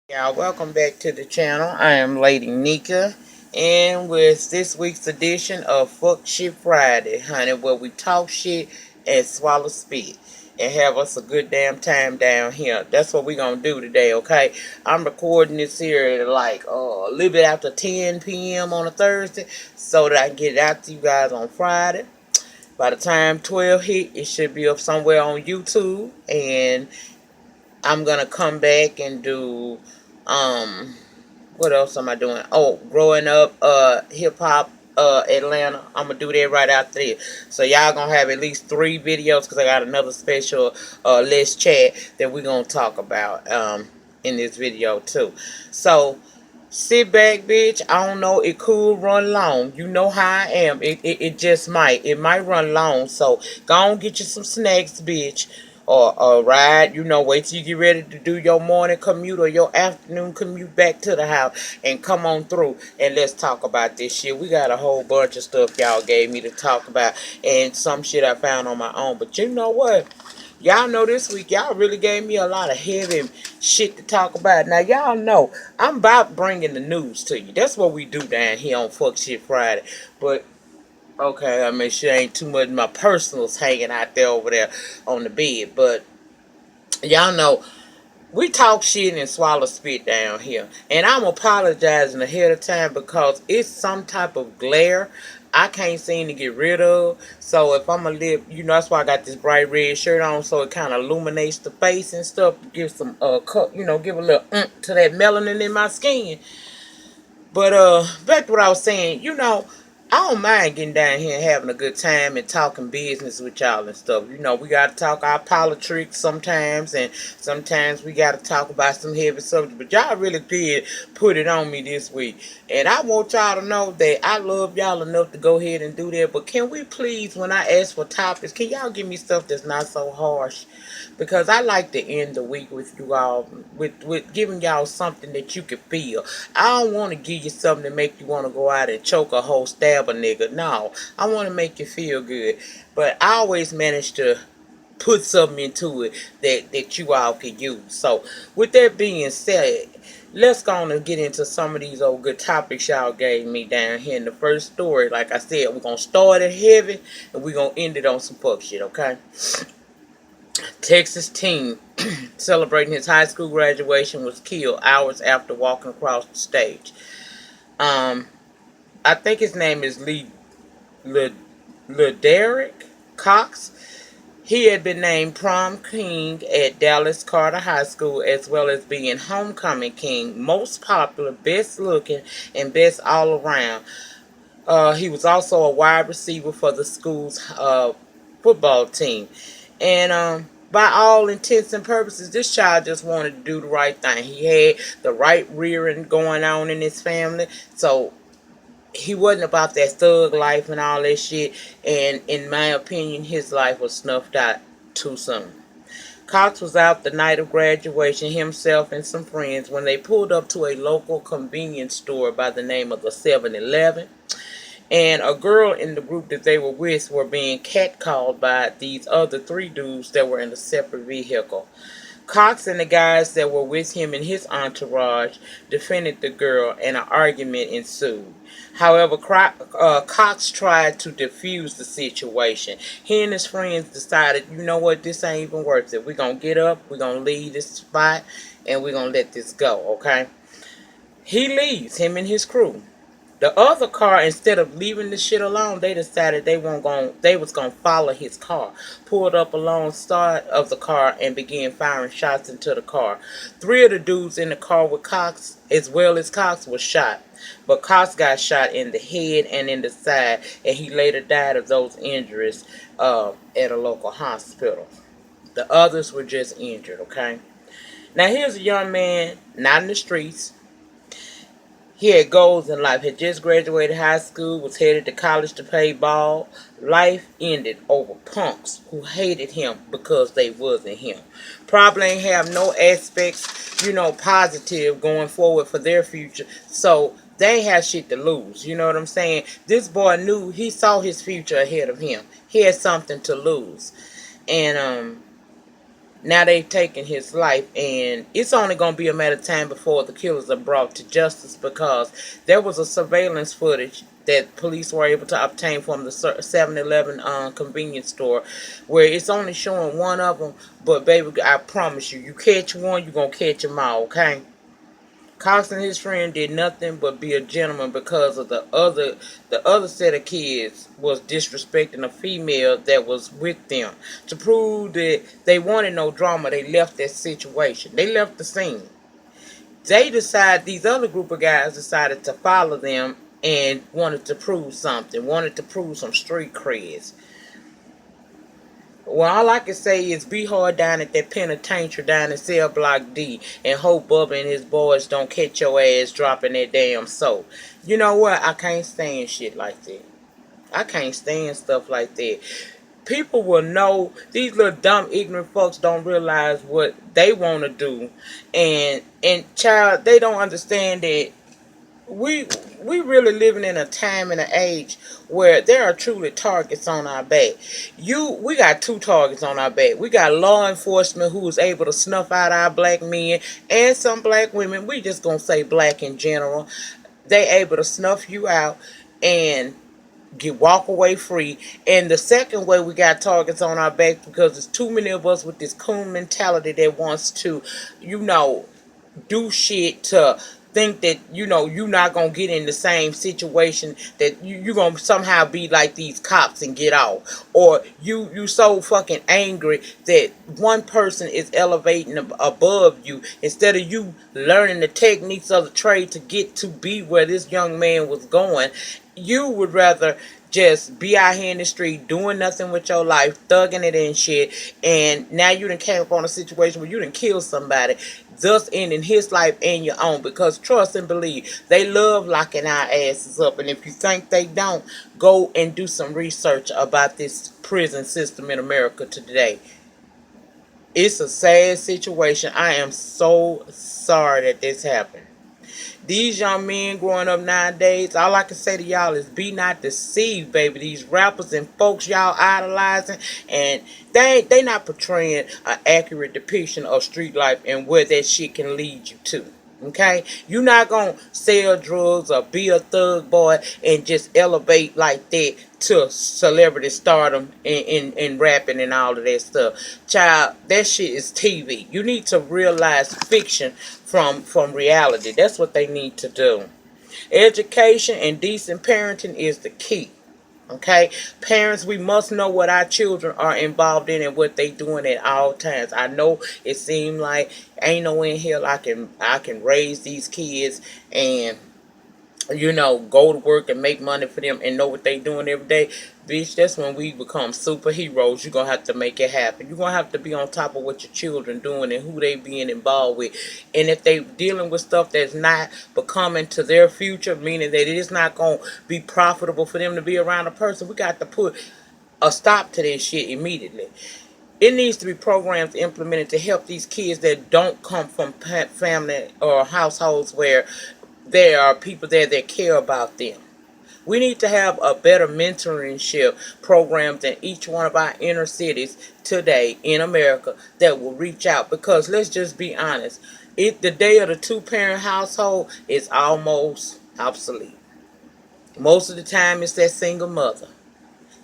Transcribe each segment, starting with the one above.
Y'all, welcome back to the channel. I am Lady Nika, and with this week's edition of Fuck Shit Friday, honey, where we talk shit and swallow spit and have us a good damn time down here. That's what we gonna do today, okay? I'm recording this here at like a little bit after 10 p.m. on a Thursday, so that I can get it out to you guys on Friday. By the time 12 hit, it should be up somewhere on YouTube, and I'm gonna come back and do what else am I doing? Oh, growing up hip hop Atlanta. I'm gonna do that right after this. So y'all gonna have at least 3 videos because I got another special let's chat that we're gonna talk about in this video too. So sit back, bitch. I don't know. It could run long. You know how I am. It just might. It might run long. So go on, get you some snacks, bitch. Or ride. Wait till you get ready to do your morning commute or your afternoon commute back to the house and come on through and let's talk about this shit. We got a whole bunch of stuff y'all gave me to talk about and some shit I found on my own. But you know what? Y'all know this week, y'all really gave me a lot of heavy shit to talk about. Now, y'all know, I'm about bringing the news to you. That's what we do down here on Fuck Shit Friday. But, okay, I mean, shit ain't too much of my personals hanging out there over there on the bed. But, y'all know, we talk shit and swallow spit down here. And I'm apologizing ahead of time because it's some type of glare I can't seem to get rid of. So if I'm going to live, that's why I got this bright red shirt on, so it kind of illuminates the face and stuff. Give some, give a little to that melanin in my skin. But back to what I was saying, I don't mind getting down here and having a good time and talking business with y'all and stuff. We got to talk our politics sometimes, and sometimes we got to talk about some heavy subjects. But y'all really did put it on me this week. And I want y'all to know that I love y'all enough to go ahead and do that. But can we please, when I ask for topics, can y'all give me stuff that's not so harsh? Because I like to end the week with you all, with giving y'all something that you can feel. I don't want to give you something to make you want to go out and choke a whole stab a nigga. No, I want to make you feel good. But I always manage to put something into it that you all can use. So, with that being said, let's go on and get into some of these old good topics y'all gave me down here in the first story. Like I said, we're going to start it heavy and we're going to end it on some fuck shit, okay? Texas teen celebrating his high school graduation was killed hours after walking across the stage. Um, I think his name is Lederick Cox. He had been named prom king at Dallas Carter High School, as well as being homecoming king, most popular, best looking, and best all around. He was also a wide receiver for the school's football team. And by all intents and purposes, this child just wanted to do the right thing. He had the right rearing going on in his family. So he wasn't about that thug life and all that shit. And in my opinion, his life was snuffed out too soon. Cox was out the night of graduation, himself and some friends, when they pulled up to a local convenience store by the name of the 7-Eleven. And a girl in the group that they were with were being catcalled by these other 3 dudes that were in a separate vehicle. Cox and the guys that were with him and his entourage defended the girl, and an argument ensued. However, Cox tried to defuse the situation. He and his friends decided, you know what, this ain't even worth it. We're going to get up, we're going to leave this spot, and we're going to let this go, okay? He leaves, him and his crew. The other car, instead of leaving the shit alone, they decided they was gonna follow his car. Pulled up alongside of the car and began firing shots into the car. 3 of the dudes in the car with Cox, as well as Cox, was shot. But Cox got shot in the head and in the side, and he later died of those injuries at a local hospital. The others were just injured, okay? Now here's a young man, not in the streets. He had goals in life, had just graduated high school, was headed to college to play ball. Life ended over punks who hated him because they wasn't him. Probably ain't have no aspects, positive going forward for their future. So they ain't have shit to lose. You know what I'm saying? This boy knew, he saw his future ahead of him. He had something to lose. And Now they've taken his life, and it's only going to be a matter of time before the killers are brought to justice, because there was a surveillance footage that police were able to obtain from the 7-Eleven convenience store, where it's only showing one of them. But baby, I promise you, you catch one, you're going to catch them all, okay? Cox and his friend did nothing but be a gentleman, because of the other set of kids was disrespecting a female that was with them. To prove that they wanted no drama, they left that situation. They left the scene. These other group of guys decided to follow them and wanted to prove something, wanted to prove some street creds. Well, all I can say is be hard down at that penitentiary down in Cell Block D, and hope Bubba and his boys don't catch your ass dropping that damn soap. You know what? I can't stand shit like that. I can't stand stuff like that. People will know, these little dumb ignorant folks don't realize what they want to do, and child, they don't understand that we we really living in a time and an age where there are truly targets on our back. We got two targets on our back. We got law enforcement who is able to snuff out our black men and some black women. We just gonna say black in general. They able to snuff you out and walk away free. And the second way we got targets on our back, because there's too many of us with this coon mentality that wants to, you know, do shit to think that, you're not gonna get in the same situation, that you're gonna somehow be like these cops and get off, or you so fucking angry that one person is elevating above you, instead of you learning the techniques of the trade to get to be where this young man was going. You would rather just be out here in the street doing nothing with your life, thugging it and shit, and now you done came upon a situation where you done killed somebody, thus ending his life and your own. Because trust and believe, they love locking our asses up, and if you think they don't, go and do some research about this prison system in America today. It's a sad situation. I am so sorry that this happened. These young men growing up nowadays, all I can say to y'all is be not deceived, baby. These rappers and folks y'all idolizing, and they not portraying an accurate depiction of street life and where that shit can lead you to. Okay? You're not gonna sell drugs or be a thug boy and just elevate like that to celebrity stardom in rapping and all of that stuff. Child, that shit is TV. You need to realize fiction from reality. That's what they need to do. Education and decent parenting is the key. Okay, parents, we must know what our children are involved in and what they doing at all times. I know it seems like ain't no in here I can raise these kids and go to work and make money for them and know what they doing every day. Bitch, that's when we become superheroes. You're going to have to make it happen. You're going to have to be on top of what your children doing and who they being involved with. And if they dealing with stuff that's not becoming to their future, meaning that it is not going to be profitable for them to be around a person, we got to put a stop to this shit immediately. It needs to be programs implemented to help these kids that don't come from family or households where there are people there that care about them. We need to have a better mentorship programs in each one of our inner cities today in America that will reach out, because let's just be honest, the day of the two-parent household is almost obsolete. Most of the time it's that single mother.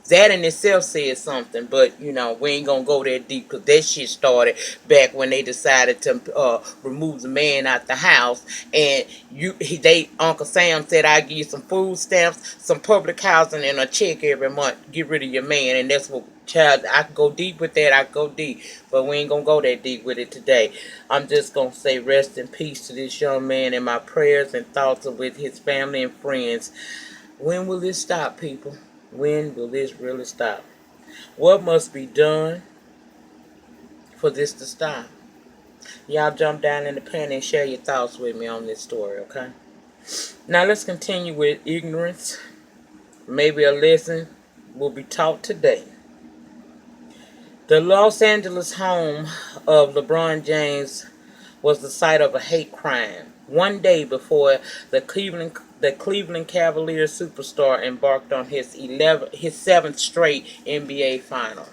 That in itself says something, but we ain't gonna go that deep, because that shit started back when they decided to remove the man out the house, and Uncle Sam said, "I give you some food stamps, some public housing, and a check every month. Get rid of your man." And that's what, child. I can go deep with that. I can go deep, but we ain't gonna go that deep with it today. I'm just gonna say rest in peace to this young man, and my prayers and thoughts are with his family and friends. When will this stop, people? When will this really stop? What must be done for this to stop? Y'all jump down in the pen and share your thoughts with me on this story, okay? Now let's continue with ignorance. Maybe a lesson will be taught today. The Los Angeles home of LeBron James was the site of a hate crime one day before the Cleveland Cavaliers superstar embarked on his seventh straight NBA final.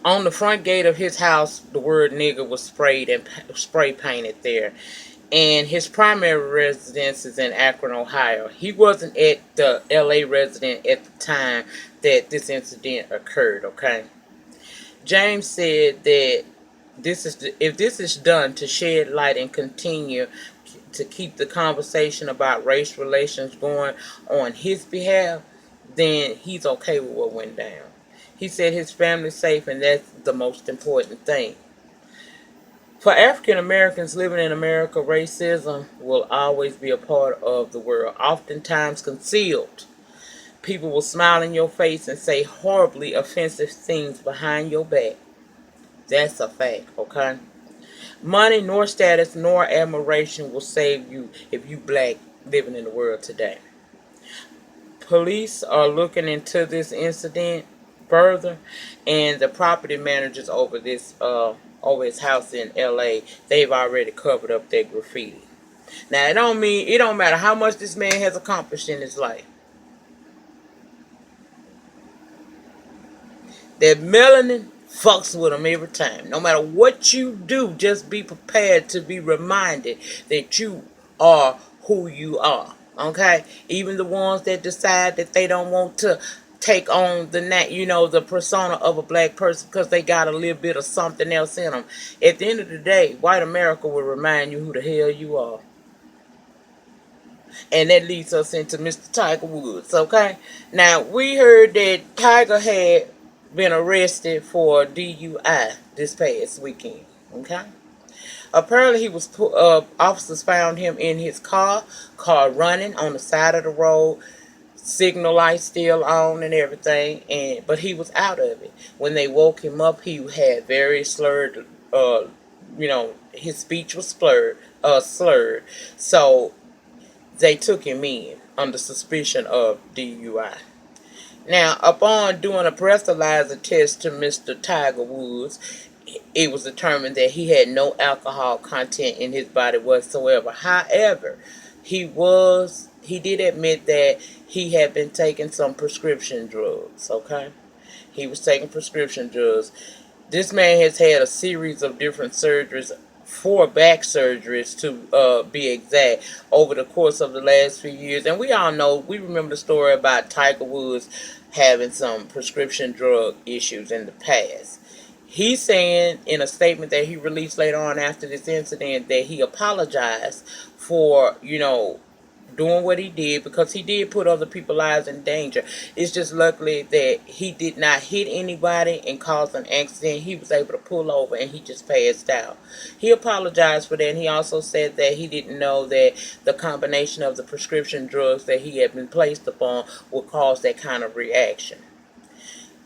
On the front gate of his house, the word nigger was sprayed and spray painted there. And his primary residence is in Akron, Ohio. He wasn't at the LA residence at the time that this incident occurred, okay? James said that if this is done to shed light and continue to keep the conversation about race relations going on his behalf, then he's okay with what went down. He said his family's safe, and that's the most important thing. For African Americans living in America, racism will always be a part of the world, oftentimes concealed. People will smile in your face and say horribly offensive things behind your back. That's a fact, okay? Money, nor status, nor admiration will save you if you black living in the world today. Police are looking into this incident further, and the property managers over his house in LA, they've already covered up their graffiti. Now it don't matter how much this man has accomplished in his life. That melanin fucks with them every time. No matter what you do, just be prepared to be reminded that you are who you are. Okay? Even the ones that decide that they don't want to take on the persona of a black person because they got a little bit of something else in them. At the end of the day, white America will remind you who the hell you are. And that leads us into Mr. Tiger Woods, okay? Now, we heard that Tiger had been arrested for DUI this past weekend, okay? Apparently, officers found him in his car running on the side of the road, signal lights still on and everything, but he was out of it. When they woke him up, he had very slurred, his speech was slurred. So they took him in under suspicion of DUI. Now, upon doing a breathalyzer test to Mr. Tiger Woods, it was determined that he had no alcohol content in his body whatsoever. However, he did admit that he had been taking some prescription drugs, okay? He was taking prescription drugs. This man has had a series of different surgeries, 4 back surgeries to be exact, over the course of the last few years. And we remember the story about Tiger Woods having some prescription drug issues in the past. He's saying in a statement that he released later on after this incident that he apologized for, doing what he did, because he did put other people's lives in danger. It's just luckily that he did not hit anybody and cause an accident. He was able to pull over and he just passed out. He apologized for that, and he also said that he didn't know that the combination of the prescription drugs that he had been placed upon would cause that kind of reaction.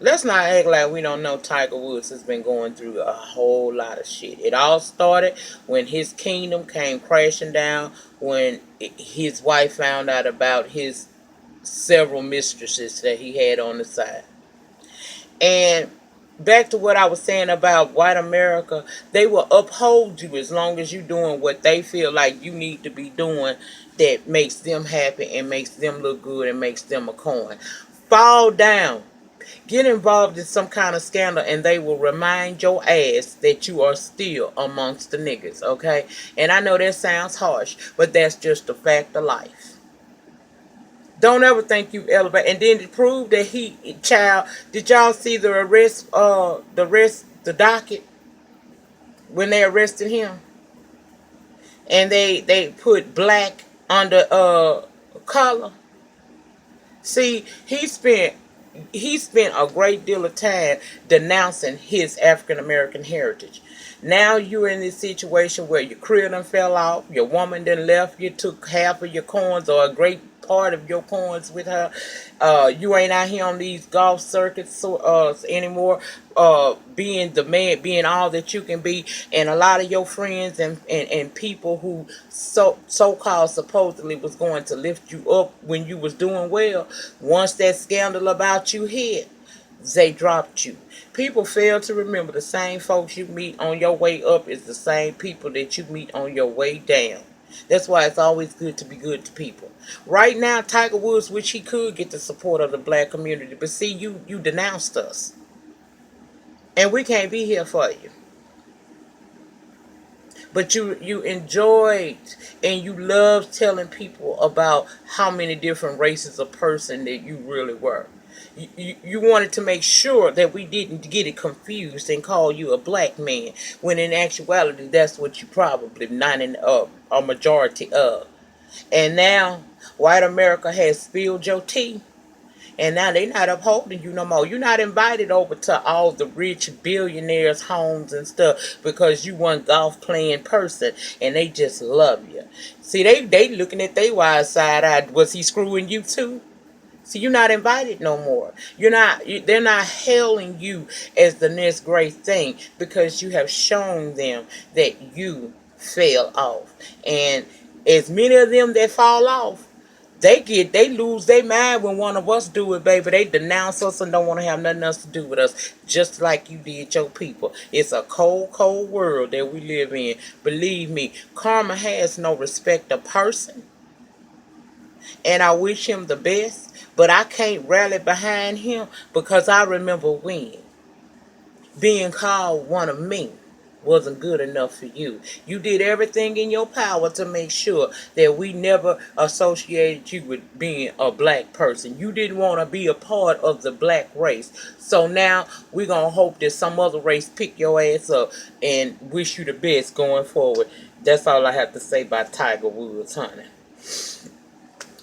Let's not act like we don't know Tiger Woods has been going through a whole lot of shit. It all started when his kingdom came crashing down, when his wife found out about his several mistresses that he had on the side. And back to what I was saying about white America, they will uphold you as long as you're doing what they feel like you need to be doing that makes them happy and makes them look good and makes them a coin. Fall down. Get involved in some kind of scandal and they will remind your ass that you are still amongst the niggas, okay? And I know that sounds harsh, but that's just a fact of life. Don't ever think you elevate. And then to prove that did y'all see the the docket when they arrested him? And they put black under collar. See, he spent a great deal of time denouncing his African American heritage. Now you're in this situation where your career done fell off, your woman done left, you took half of your coins or a great part of your coins with her. You ain't out here on these golf circuits anymore, being the man, being all that you can be. And a lot of your friends and people who so-called supposedly was going to lift you up when you was doing well, once that scandal about you hit, they dropped you. People fail to remember the same folks you meet on your way up is the same people that you meet on your way down. That's why it's always good to be good to people. Right now, Tiger Woods wish he could get the support of the black community, but see, you denounced us. And we can't be here for you. But you enjoyed and you loved telling people about how many different races of person that you really were. You wanted to make sure that we didn't get it confused and call you a black man when in actuality that's what you probably not in a majority of. And now white America has spilled your tea. And now they not upholding you no more. You're not invited over to all the rich billionaires' homes and stuff because you one golf playing person and they just love you. See, they looking at they wide side eye. Was he screwing you too? See, you're not invited no more. They're not hailing you as the next great thing because you have shown them that you fell off. And as many of them that fall off, they lose their mind when one of us do it, baby. They denounce us and don't want to have nothing else to do with us, just like you did your people. It's a cold, cold world that we live in. Believe me, karma has no respect of person, and I wish him the best. But I can't rally behind him because I remember when being called one of me wasn't good enough for you. You did everything in your power to make sure that we never associated you with being a black person. You didn't want to be a part of the black race. So now we're going to hope that some other race pick your ass up and wish you the best going forward. That's all I have to say about Tiger Woods, honey.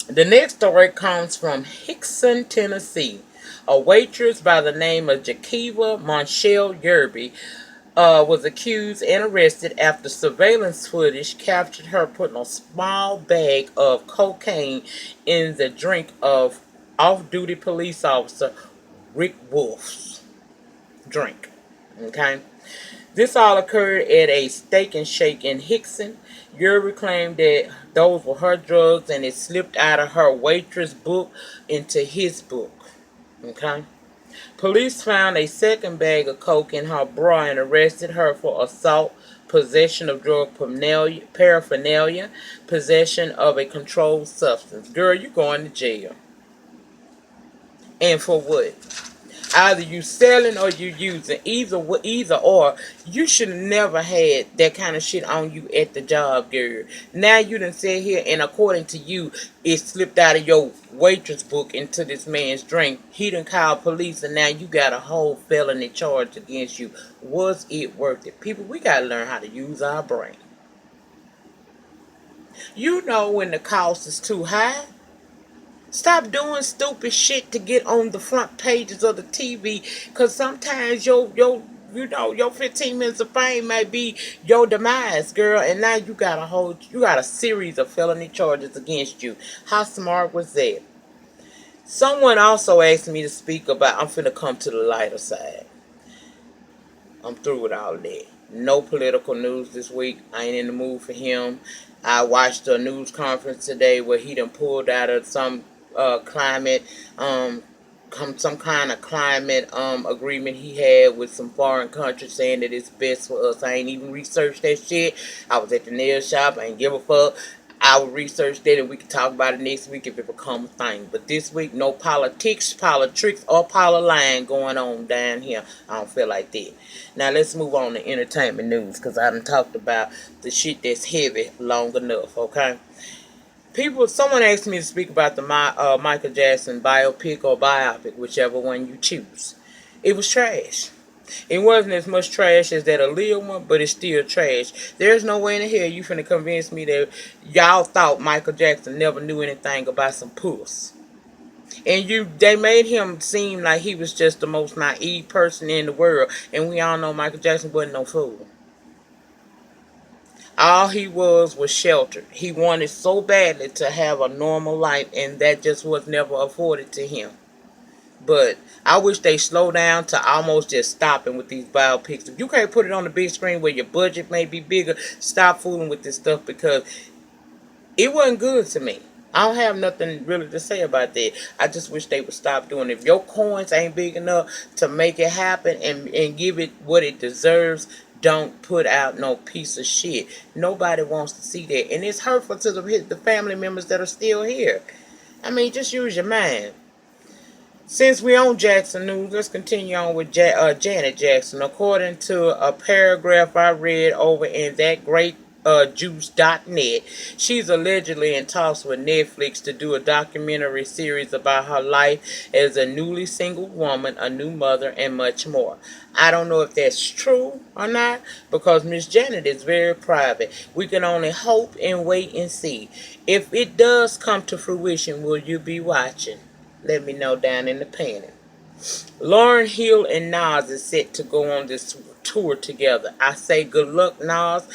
The next story comes from Hickson, Tennessee. A waitress by the name of Jakiva Monshell Yerby was accused and arrested after surveillance footage captured her putting a small bag of cocaine in the drink of off-duty police officer Rick Wolf's drink. Okay? This all occurred at a steak and shake in Hickson. Yerby claimed that those were her drugs and it slipped out of her waitress book into his book. Okay? Police found a second bag of coke in her bra and arrested her for assault, possession of drug paraphernalia, possession of a controlled substance. Girl, you going to jail. And for what? Either you selling or you using. Either or. You should have never had that kind of shit on you at the job, girl. Now you done sit here and according to you, it slipped out of your waitress book into this man's drink. He done called police and now you got a whole felony charge against you. Was it worth it? People, we gotta learn how to use our brain. You know when the cost is too high. Stop doing stupid shit to get on the front pages of the TV, cause sometimes your 15 minutes of fame might be your demise, girl, and now you got a series of felony charges against you. How smart was that? Someone also asked me to speak about I'm finna come to the lighter side. I'm through with all that. No political news this week. I ain't in the mood for him. I watched a news conference today where he done pulled out of some climate, some kind of climate agreement he had with some foreign countries saying that it's best for us. I ain't even researched that shit. I was at the nail shop. I ain't give a fuck. I will research that and we can talk about it next week if it becomes a thing. But this week, no politics, or line going on down here. I don't feel like that. Now let's move on to entertainment news because I done talked about the shit that's heavy long enough, okay? Someone asked me to speak about the Michael Jackson biopic or biopic, whichever one you choose. It was trash. It wasn't as much trash as that Aaliyah one, but it's still trash. There's no way in the hell you finna convince me that y'all thought Michael Jackson never knew anything about some puss. And they made him seem like he was just the most naive person in the world. And we all know Michael Jackson wasn't no fool. All he was sheltered. He wanted so badly to have a normal life, and that just was never afforded to him. But I wish they slow down to almost just stopping with these biopics. If you can't put it on the big screen where your budget may be bigger, stop fooling with this stuff because it wasn't good to me. I don't have nothing really to say about that. I just wish they would stop doing it. If your coins ain't big enough to make it happen and give it what it deserves, don't put out no piece of shit. Nobody wants to see that. And it's hurtful to the family members that are still here. I mean, just use your mind. Since we on Jackson News, let's continue on with Janet Jackson. According to a paragraph I read over in that great juice.net, she's allegedly in talks with Netflix to do a documentary series about her life as a newly single woman, a new mother, and much more. I don't know if that's true or not because Miss Janet is very private. We can only hope and wait and see. If it does come to fruition, will you be watching? Let me know down in the panel. Lauryn Hill and Nas is set to go on this tour together. I say good luck, Nas.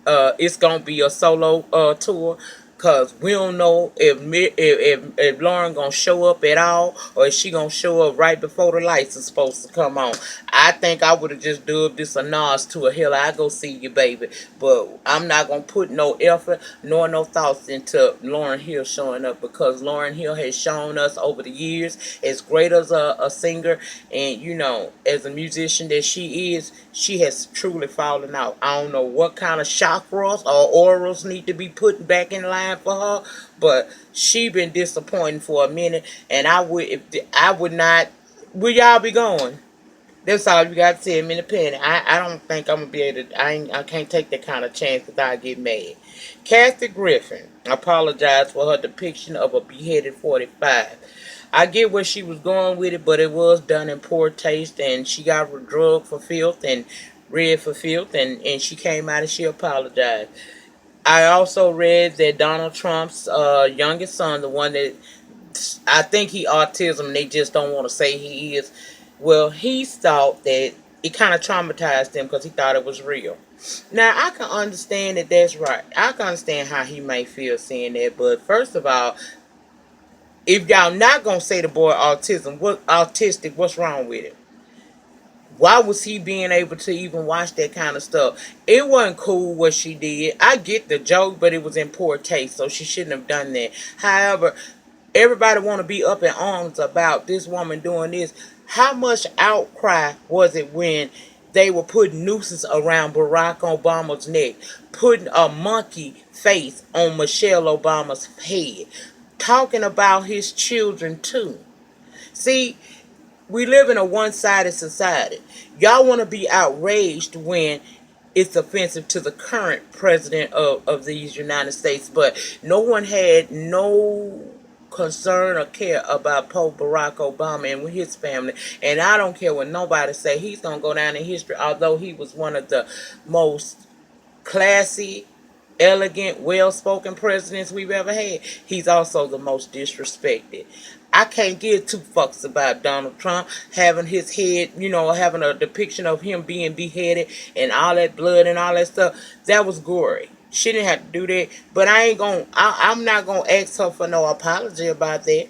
It's gonna be a solo tour. Cause we don't know if Lauren gonna show up at all, or is she gonna show up right before the lights are supposed to come on. I think I would have just dubbed this a Nas tour. Hell, I go see you, baby. But I'm not gonna put no effort nor no thoughts into Lauryn Hill showing up, because Lauryn Hill has shown us over the years, as great as a singer and as a musician that she has truly fallen out. I don't know what kind of chakras or orals need to be put back in line for her, but she been disappointing for a minute, and I would not. Will y'all be going? That's all you got to say. I'm independent. I don't think I'm gonna be able to. I can't take that kind of chance because I get mad. Kathy Griffin apologized for her depiction of a beheaded 45. I get where she was going with it, but it was done in poor taste, and she got drugged for filth and read for filth, and she came out and she apologized. I also read that Donald Trump's youngest son, the one that I think he autism, and they just don't want to say he is. Well, he thought that it kind of traumatized him because he thought it was real. Now, I can understand that that's right. I can understand how he may feel seeing that. But first of all, if y'all not going to say the boy autistic, what's wrong with it? Why was he being able to even watch that kind of stuff? It wasn't cool what she did. I get the joke, but it was in poor taste, so she shouldn't have done that. However, everybody want to be up in arms about this woman doing this. How much outcry was it when they were putting nooses around Barack Obama's neck, putting a monkey face on Michelle Obama's head, talking about his children too? See, we live in a one-sided society. Y'all want to be outraged when it's offensive to the current president of these United States, but no one had no concern or care about Pope Barack Obama and his family. And I don't care what nobody say. He's going to go down in history, although he was one of the most classy, elegant, well-spoken presidents we've ever had. He's also the most disrespected. I can't give two fucks about Donald Trump having his head, having a depiction of him being beheaded and all that blood and all that stuff. That was gory. She didn't have to do that, but I'm not gonna ask her for no apology about that.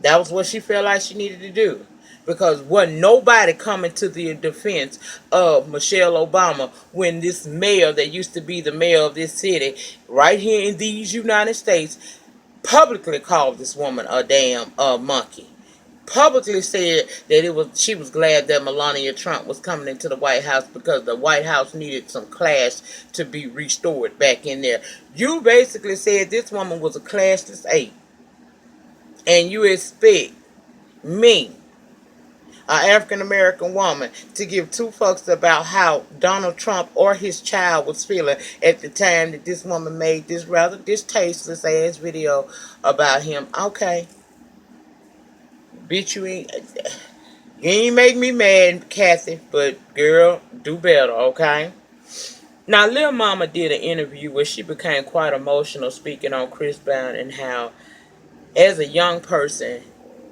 That was what she felt like she needed to do. Because wasn't nobody coming to the defense of Michelle Obama when this mayor that used to be the mayor of this city right here in these United States publicly called this woman a damn monkey. Publicly said that she was glad that Melania Trump was coming into the White House because the White House needed some class to be restored back in there. You basically said this woman was a classless ape. And you expect me, an African American woman, to give two fucks about how Donald Trump or his child was feeling at the time that this woman made this rather distasteful ass video about him. Okay. Bitch, you ain't make me mad, Kathy, but girl, do better, okay? Now, Lil Mama did an interview where she became quite emotional speaking on Chris Brown and how, as a young person,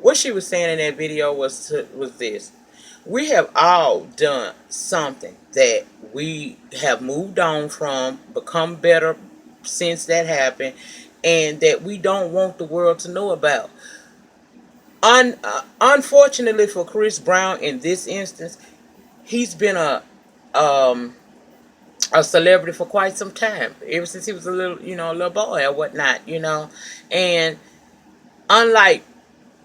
what she was saying in that video was this. We have all done something that we have moved on from, become better since that happened, and that we don't want the world to know about. Unfortunately for Chris Brown in this instance, he's been a celebrity for quite some time, ever since he was a little boy or whatnot, and unlike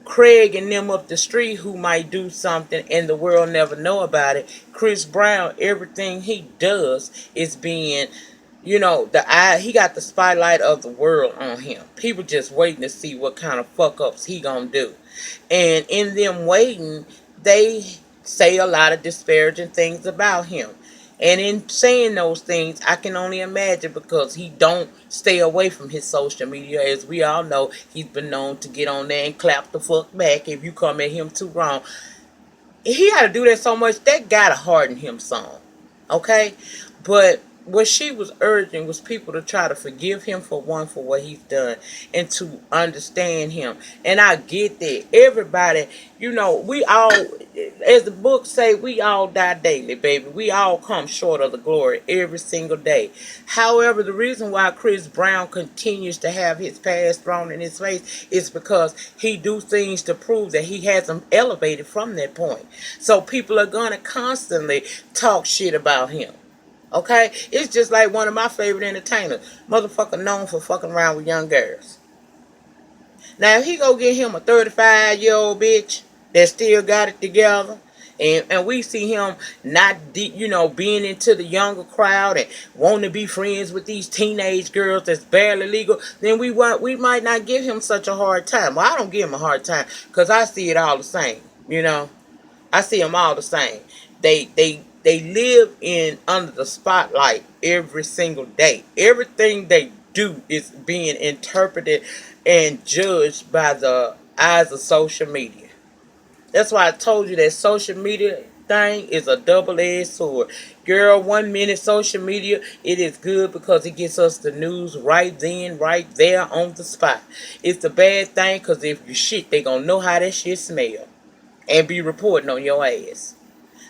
Craig and them up the street who might do something and the world never know about it, Chris Brown, everything he does is being You know, the eye, he got the spotlight of the world on him. People just waiting to see what kind of fuck ups he gonna do. And in them waiting, they say a lot of disparaging things about him. And in saying those things, I can only imagine because he don't stay away from his social media. As we all know, he's been known to get on there and clap the fuck back if you come at him too wrong. He had to do that so much, that gotta harden him some. Okay? But what she was urging was people to try to forgive him for what he's done and to understand him. And I get that. Everybody, you know, we all, as the book say, we all die daily, baby. We all come short of the glory every single day. However, the reason why Chris Brown continues to have his past thrown in his face is because he do things to prove that he hasn't elevated from that point. So people are going to constantly talk shit about him. Okay? It's just like one of my favorite entertainers. Motherfucker known for fucking around with young girls. Now, if he go get him a 35-year-old bitch that still got it together, and we see him not, you know, being into the younger crowd and wanting to be friends with these teenage girls that's barely legal, then we might not give him such a hard time. Well, I don't give him a hard time because I see it all the same, you know. I see them all the same. They live in under the spotlight every single day. Everything they do is being interpreted and judged by the eyes of social media. That's why I told you that social media thing is a double-edged sword. Girl, 1 minute social media, it is good because it gets us the news right then, right there on the spot. It's the bad thing because if you shit, they gonna know how that shit smell and be reporting on your ass.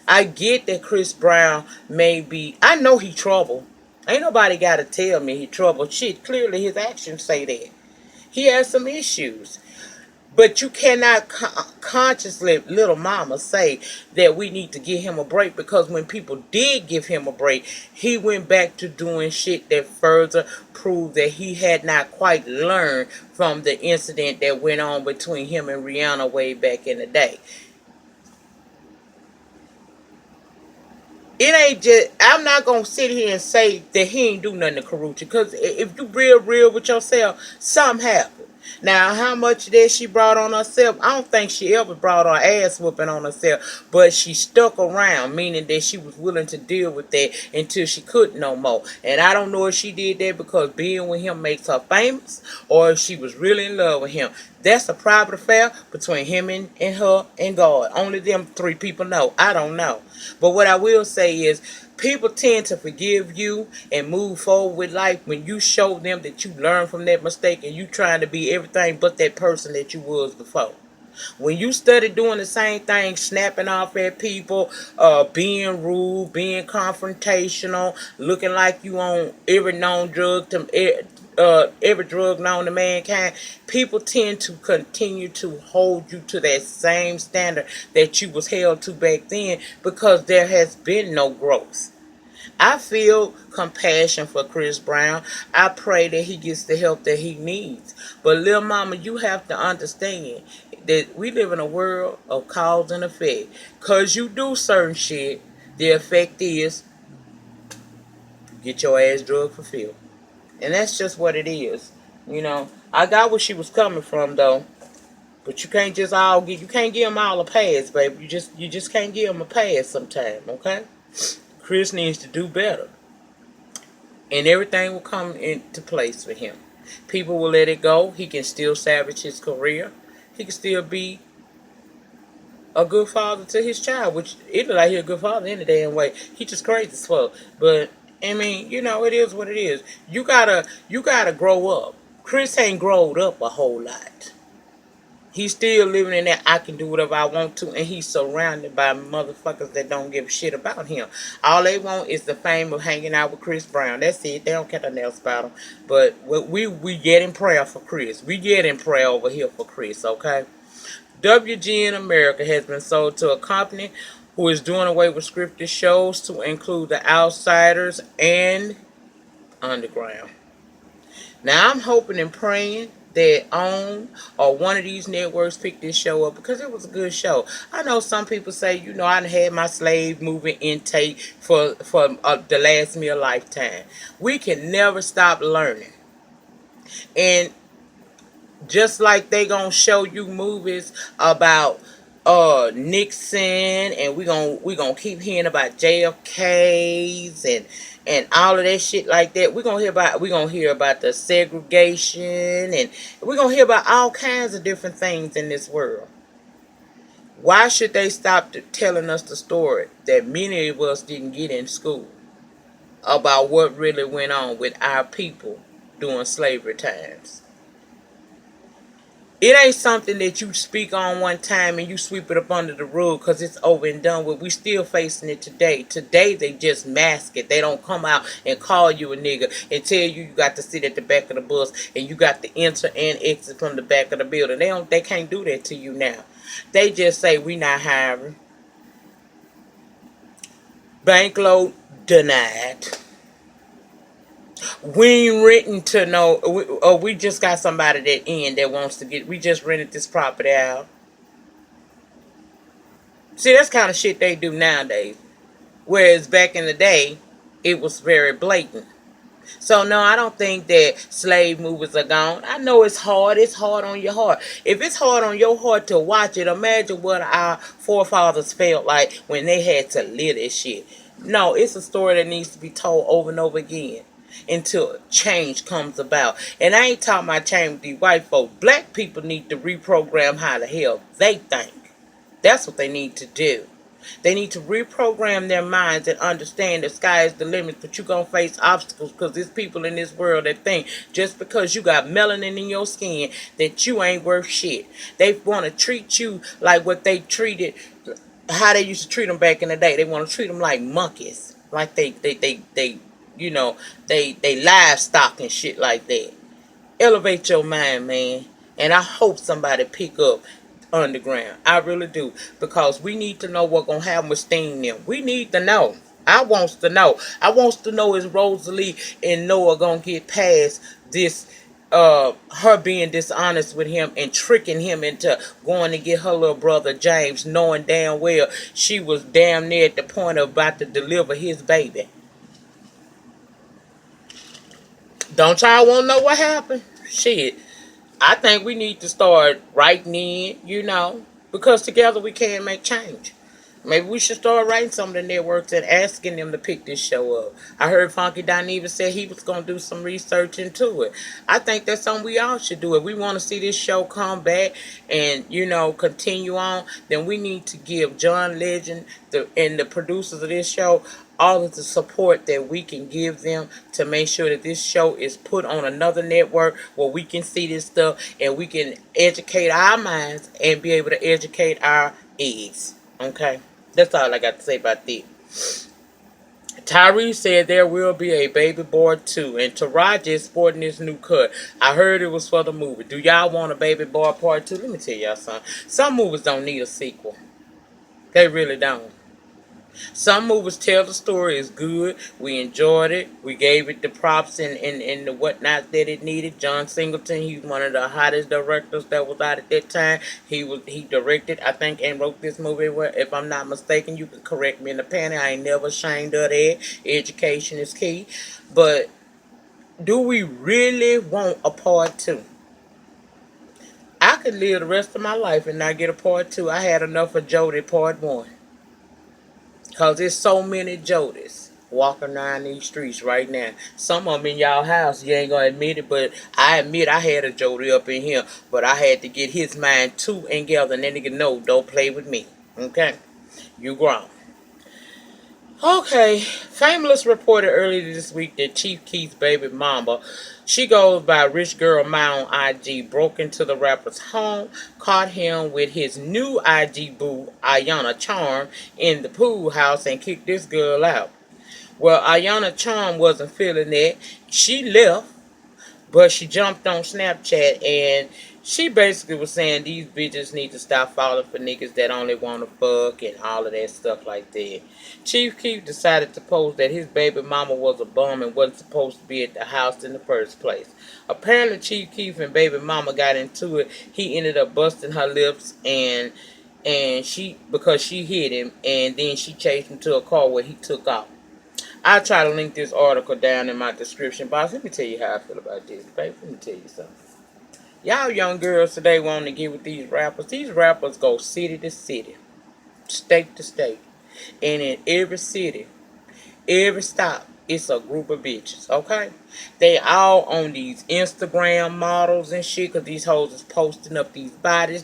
I get that Chris Brown may be, I know he trouble. Ain't nobody got to tell me he trouble. Shit, clearly his actions say that. He has some issues. But you cannot consciously, little mama, say that we need to give him a break, because when people did give him a break, he went back to doing shit that further proved that he had not quite learned from the incident that went on between him and Rihanna way back in the day. It ain't just, I'm not going to sit here and say that he ain't do nothing to Karuchi. Because if you real with yourself, something happened. Now, how much that she brought on herself, I don't think she ever brought her ass whooping on herself. But she stuck around, meaning that she was willing to deal with that until she couldn't no more. And I don't know if she did that because being with him makes her famous, or if she was really in love with him. That's a private affair between him and her and God. Only them three people know. I don't know. But what I will say is, people tend to forgive you and move forward with life when you show them that you learn from that mistake and you trying to be everything but that person that you was before. When you started doing the same thing, snapping off at people, being rude, being confrontational, looking like you on every known drug every drug known to mankind, people tend to continue to hold you to that same standard that you was held to back then, because there has been no growth. I feel compassion for Chris Brown. I pray that he gets the help that he needs. But little mama, you have to understand that we live in a world of cause and effect. Cause you do certain shit, the effect is get your ass drug fulfilled. And that's just what it is. You know, I got where she was coming from though. But you can't just you can't give them all a pass, baby. You just can't give them a pass sometime, okay? Chris needs to do better. And everything will come into place for him. People will let it go. He can still salvage his career. He can still be a good father to his child, which it look like he's a good father in the damn way. He just crazy as fuck. But I mean, you know, it is what it is. You gotta grow up. Chris ain't growed up a whole lot. He's still living in that I can do whatever I want to, and he's surrounded by motherfuckers that don't give a shit about him. All they want is the fame of hanging out with Chris Brown. That's it. They don't care nothing else about him. But we get in prayer for Chris. We get in prayer over here for Chris, okay? WGN America has been sold to a company who is doing away with scripted shows to include The Outsiders and Underground. Now, I'm hoping and praying that own or one of these networks picked this show up because it was a good show. I know some people say, I done had my slave movie intake for the last me a lifetime. We can never stop learning. And just like they gonna show you movies about Nixon, and we gonna keep hearing about JFK's and all of that shit like that. We gonna hear about the segregation, and we're gonna hear about all kinds of different things in this world. Why should they stop telling us the story that many of us didn't get in school about what really went on with our people during slavery times? It ain't something that you speak on one time and you sweep it up under the rug because it's over and done with. We still facing it today. Today they just mask it. They don't come out and call you a nigga and tell you got to sit at the back of the bus and you got to enter and exit from the back of the building. They can't do that to you now. They just say we not hiring. Bank loan denied. We ain't written to no. We just got somebody that wants to get. We just rented this property out. See, that's kind of shit they do nowadays. Whereas back in the day, it was very blatant. So no, I don't think that slave movies are gone. I know it's hard. It's hard on your heart. If it's hard on your heart to watch it, imagine what our forefathers felt like when they had to live this shit. No, it's a story that needs to be told over and over again until change comes about. And I ain't talking about change with these white folks. Black people need to reprogram how the hell they think. That's what they need to do. They need to reprogram their minds and understand the sky is the limit, but you're going to face obstacles because there's people in this world that think just because you got melanin in your skin that you ain't worth shit. They want to treat you like what they treated, how they used to treat them back in the day. They want to treat them like monkeys, like they livestock and shit like that. Elevate your mind, man. And I hope somebody pick up Underground. I really do. Because we need to know what's going to happen with Sting them. We need to know. I wants to know. I wants to know is Rosalie and Noah going to get past this, her being dishonest with him and tricking him into going to get her little brother James, knowing damn well she was damn near at the point of about to deliver his baby. Don't y'all want to know what happened? Shit. I think we need to start writing in, because together we can make change. Maybe we should start writing some of the networks and asking them to pick this show up. I heard Funky Don even said he was going to do some research into it. I think that's something we all should do. If we want to see this show come back and, continue on, then we need to give John Legend and the producers of this show all of the support that we can give them to make sure that this show is put on another network where we can see this stuff and we can educate our minds and be able to educate our eggs. Okay? That's all I got to say about that. Tyree said there will be a Baby Boy 2, and Taraji is sporting this new cut. I heard it was for the movie. Do y'all want a Baby Boy Part 2? Let me tell y'all something. Some movies don't need a sequel. They really don't. Some movies tell the story is good. We enjoyed it. We gave it the props and the whatnot that it needed. John Singleton, he's one of the hottest directors that was out at that time. He directed, I think, and wrote this movie. If I'm not mistaken, you can correct me in the panel. I ain't never ashamed of that. Education is key. But do we really want a part 2? I could live the rest of my life and not get a part 2. I had enough of Jody part 1. Because there's so many Jodys walking around these streets right now. Some of them in y'all house, you ain't going to admit it, but I admit I had a Jody up in here. But I had to get his mind too and together, and then nigga know, don't play with me. Okay? You grown. Okay. Famous reported earlier this week that Chief Keef's baby mama, she goes by Rich Girl My on IG, broke into the rapper's home, caught him with his new IG boo, Ayana Charm, in the pool house and kicked this girl out. Well, Ayana Charm wasn't feeling that. She left, but she jumped on Snapchat and She basically was saying these bitches need to stop falling for niggas that only want to fuck and all of that stuff like that. Chief Keef decided to post that his baby mama was a bum and wasn't supposed to be at the house in the first place. Apparently, Chief Keef and baby mama got into it. He ended up busting her lips and she because she hit him, and then she chased him to a car where he took off. I'll try to link this article down in my description box. Let me tell you how I feel about this, baby. Let me tell you something. Y'all young girls today wanting to get with these rappers. These rappers go city to city, state to state. And in every city, every stop, it's a group of bitches, okay? They all on these Instagram models and shit, because these hoes is posting up these bodies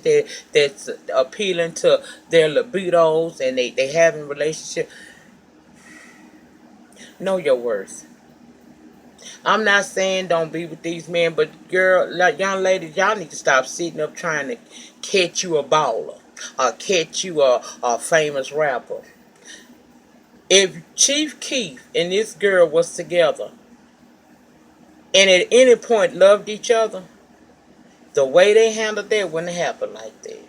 that's appealing to their libidos, and they having relationship. Know your worth. I'm not saying don't be with these men, but girl, like young ladies, y'all need to stop sitting up trying to catch you a baller or catch you a famous rapper. If Chief Keef and this girl was together and at any point loved each other, the way they handled that wouldn't happen like that.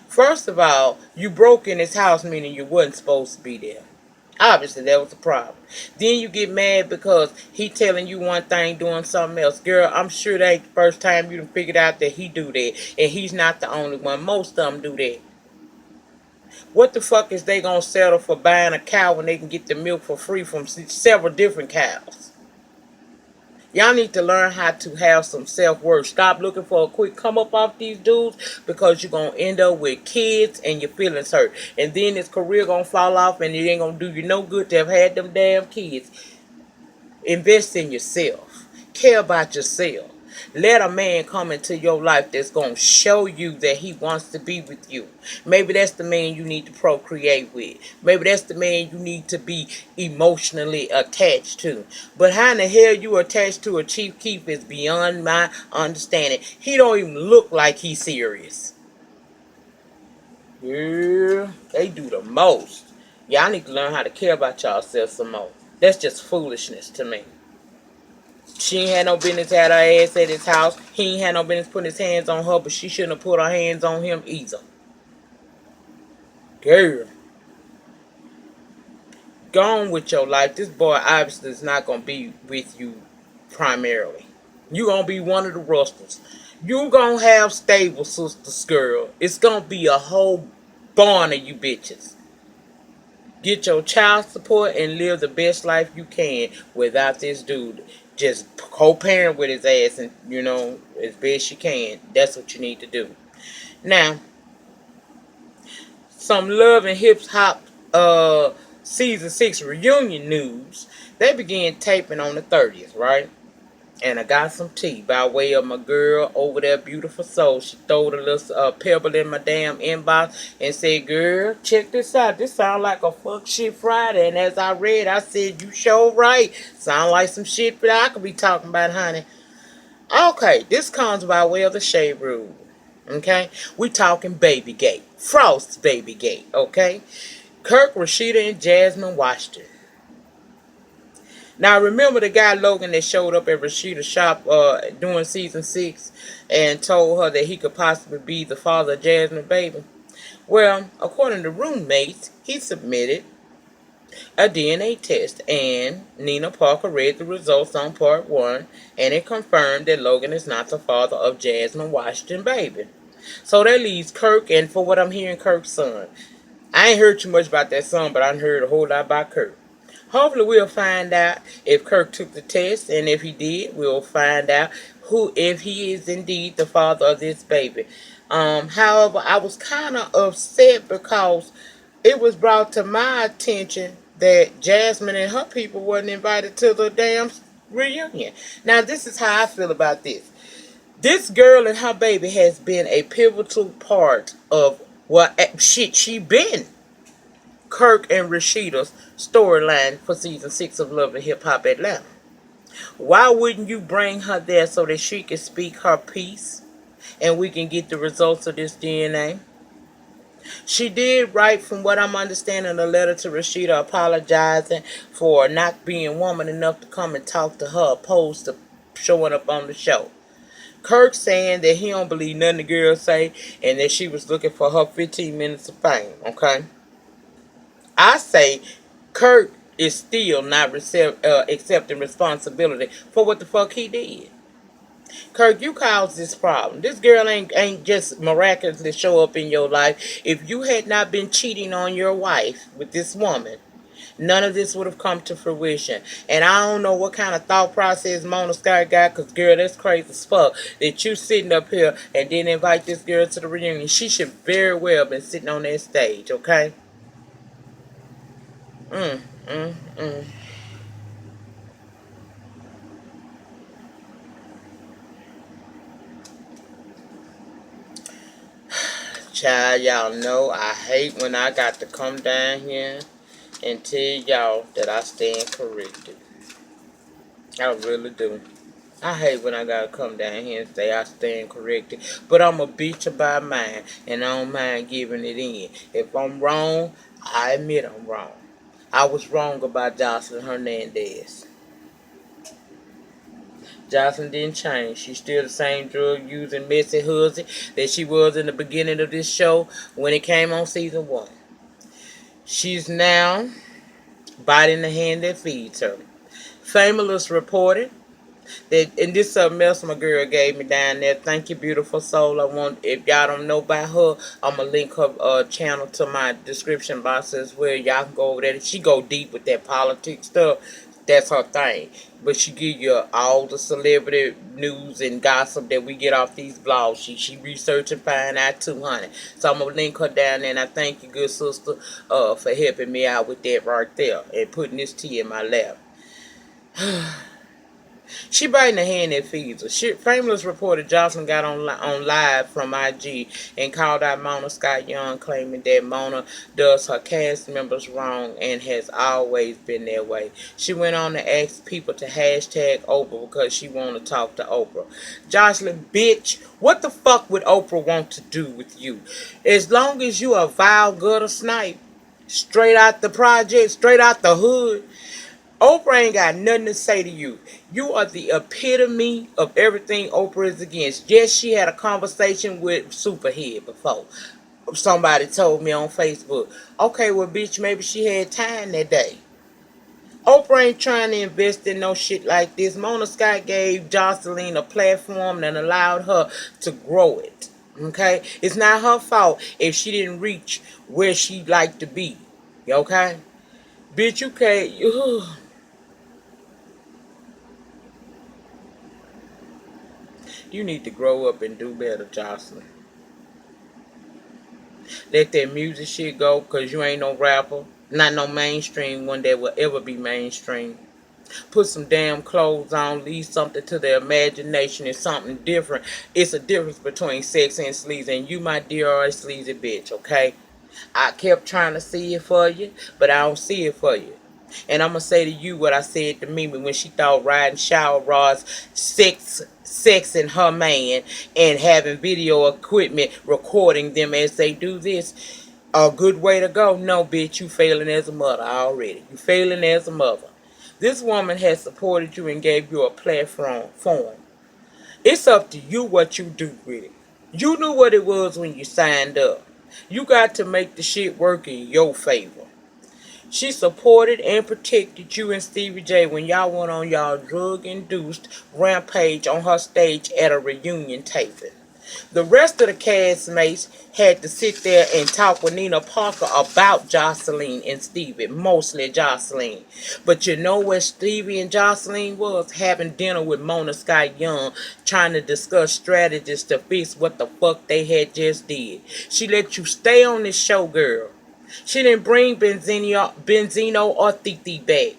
First of all, you broke in his house, meaning you wasn't supposed to be there. Obviously, that was the problem. Then you get mad because he telling you one thing, doing something else. Girl, I'm sure that ain't the first time you done figured out that he do that. And he's not the only one. Most of them do that. What the fuck is they gonna settle for buying a cow when they can get the milk for free from several different cows? Y'all need to learn how to have some self-worth. Stop looking for a quick come up off these dudes, because you're going to end up with kids and your feelings hurt. And then his career going to fall off, and it ain't going to do you no good to have had them damn kids. Invest in yourself. Care about yourself. Let a man come into your life that's going to show you that he wants to be with you. Maybe that's the man you need to procreate with. Maybe that's the man you need to be emotionally attached to. But how in the hell you attached to a Chief Keef is beyond my understanding. He don't even look like he's serious. Yeah, they do the most. Y'all need to learn how to care about yourself some more. That's just foolishness to me. She ain't had no business had her ass at his house. He ain't had no business putting his hands on her, but she shouldn't have put her hands on him either. Girl. Go on with your life. This boy obviously is not going to be with you primarily. You going to be one of the rustlers. You going to have stable sisters, girl. It's going to be a whole barn of you bitches. Get your child support and live the best life you can without this dude. Just co-parent with his ass and, as best you can. That's what you need to do. Now, some Love and Hip Hop Season 6 reunion news. They began taping on the 30th, right? And I got some tea by way of my girl over there, Beautiful Soul. She threw a little pebble in my damn inbox and said, girl, check this out. This sound like a fuck shit Friday. And as I read, I said, you sure right. Sound like some shit that I could be talking about, honey. Okay, this comes by way of the Shade Rule. Okay? We talking Babygate. Frost's Babygate. Okay? Kirk, Rashida, and Jasmine Washington. Now, remember the guy Logan that showed up at Rashida's shop during season 6 and told her that he could possibly be the father of Jasmine's baby? Well, according to roommates, he submitted a DNA test, and Nina Parker read the results on part 1, and it confirmed that Logan is not the father of Jasmine Washington baby. So that leaves Kirk, and for what I'm hearing, Kirk's son. I ain't heard too much about that son, but I heard a whole lot about Kirk. Hopefully we'll find out if Kirk took the test, and if he did, we'll find out if he is indeed the father of this baby. However, I was kind of upset because it was brought to my attention that Jasmine and her people wasn't invited to the damn reunion. Now, this is how I feel about this. This girl and her baby has been a pivotal part of what shit she been. Kirk and Rashida's storyline for season 6 of Love and Hip Hop Atlanta. Why wouldn't you bring her there so that she can speak her piece and we can get the results of this DNA? She did write, from what I'm understanding, a letter to Rashida apologizing for not being woman enough to come and talk to her opposed to showing up on the show. Kirk saying that he don't believe nothing the girl say and that she was looking for her 15 minutes of fame, okay? I say Kirk is still not accepting responsibility for what the fuck he did. Kirk, you caused this problem. This girl ain't just miraculously show up in your life. If you had not been cheating on your wife with this woman, none of this would have come to fruition. And I don't know what kind of thought process Mona Scott got, because, girl, that's crazy as fuck. That you sitting up here and then invite this girl to the reunion. She should very well have been sitting on that stage, okay? Mm, mm, mm. Child, y'all know I hate when I got to come down here and tell y'all that I stand corrected. I really do. I hate when I gotta come down here and say I stand corrected. But I'm a bitch about mine, and I don't mind giving it in. If I'm wrong, I admit I'm wrong. I was wrong about Joseline Hernandez. Joseline didn't change. She's still the same drug using messy hussy that she was in the beginning of this show when it came on season 1. She's now biting the hand that feeds her. Famous reported that, and this something else my girl gave me down there. Thank you, beautiful soul. I want, if y'all don't know about her, I'm gonna link her channel to my description box as well. Y'all can go over there. She go deep with that politics stuff. That's her thing. But she give you all the celebrity news and gossip that we get off these blogs. She research and find out 200. So I'm gonna link her down there, and I thank you, good sister, for helping me out with that right there and putting this tea in my lap. She biting the hand that feeds her. Famous reporter Joseline got on live from IG and called out Mona Scott Young, claiming that Mona does her cast members wrong and has always been that way. She went on to ask people to hashtag Oprah because she want to talk to Oprah. Joseline, bitch, what the fuck would Oprah want to do with you? As long as you a vile gutter snipe, straight out the project, straight out the hood, Oprah ain't got nothing to say to you. You are the epitome of everything Oprah is against. Yes, she had a conversation with Superhead before. Somebody told me on Facebook. Okay, well, bitch, maybe she had time that day. Oprah ain't trying to invest in no shit like this. Mona Scott gave Joseline a platform and allowed her to grow it. Okay? It's not her fault if she didn't reach where she'd like to be. Okay? Bitch, you can't... You need to grow up and do better, Joseline. Let that music shit go, because you ain't no rapper. Not no mainstream one that will ever be mainstream. Put some damn clothes on, leave something to the imagination and something different. It's a difference between sex and sleazy, and you, my dear, are a sleazy bitch, okay? I kept trying to see it for you, but I don't see it for you. And I'm going to say to you what I said to Mimi when she thought riding shower rods, sexing her man, and having video equipment recording them as they do this, a good way to go. No, bitch, you failing as a mother already. You failing as a mother. This woman has supported you and gave you a platform. It's up to you what you do with it. You knew what it was when you signed up. You got to make the shit work in your favor. She supported and protected you and Stevie J when y'all went on y'all drug-induced rampage on her stage at a reunion taping. The rest of the castmates had to sit there and talk with Nina Parker about Joseline and Stevie, mostly Joseline. But you know where Stevie and Joseline was? Having dinner with Mona Scott Young, trying to discuss strategies to fix what the fuck they had just did. She let you stay on this show, girl. She didn't bring Benzino or Titi back.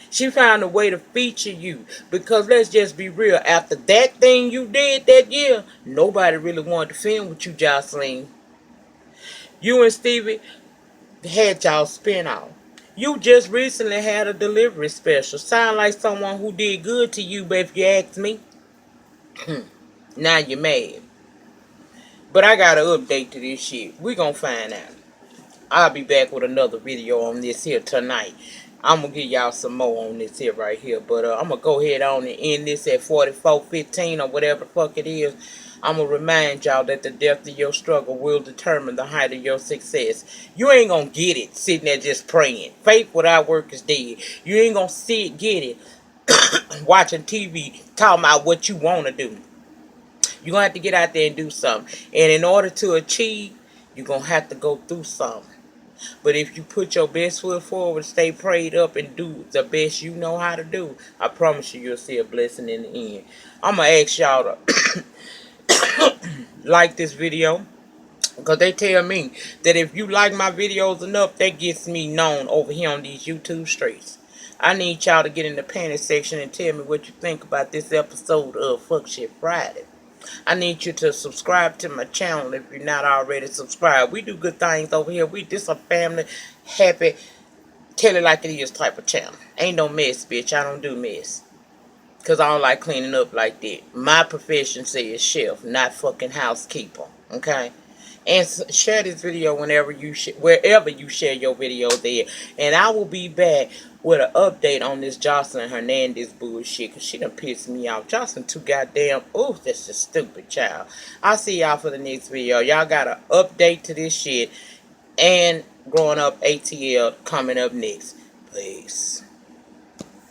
She found a way to feature you. Because let's just be real, after that thing you did that year, nobody really wanted to film with you, Joseline. You and Stevie had y'all spin off. You just recently had a delivery special. Sound like someone who did good to you, but if you ask me, now you're mad. But I got an update to this shit. We gonna find out. I'll be back with another video on this here tonight. I'm gonna give y'all some more on this here right here. But I'm gonna go ahead on and end this at 44:15 or whatever the fuck it is. I'm gonna remind y'all that the depth of your struggle will determine the height of your success. You ain't gonna get it sitting there just praying. Faith without work is dead. You ain't gonna see it, get it watching TV talking about what you wanna do. You're gonna have to get out there and do something. And in order to achieve, you're gonna have to go through something. But if you put your best foot forward, stay prayed up, and do the best you know how to do, I promise you, you'll see a blessing in the end. I'm going to ask y'all to like this video. Because they tell me that if you like my videos enough, that gets me known over here on these YouTube streets. I need y'all to get in the panic section and tell me what you think about this episode of Fuck Shit Friday. I need you to subscribe to my channel if you're not already subscribed. We do good things over here. This a family, happy, tell it like it is type of channel. Ain't no mess, bitch. I don't do mess. Because I don't like cleaning up like that. My profession says chef, not fucking housekeeper. Okay? And share this video wherever you share your video there. And I will be back with an update on this Joseline Hernandez bullshit. Because she done pissed me off. Joseline too goddamn. Ooh, that's just stupid, child. I'll see y'all for the next video. Y'all got an update to this shit. And growing up ATL coming up next. Peace.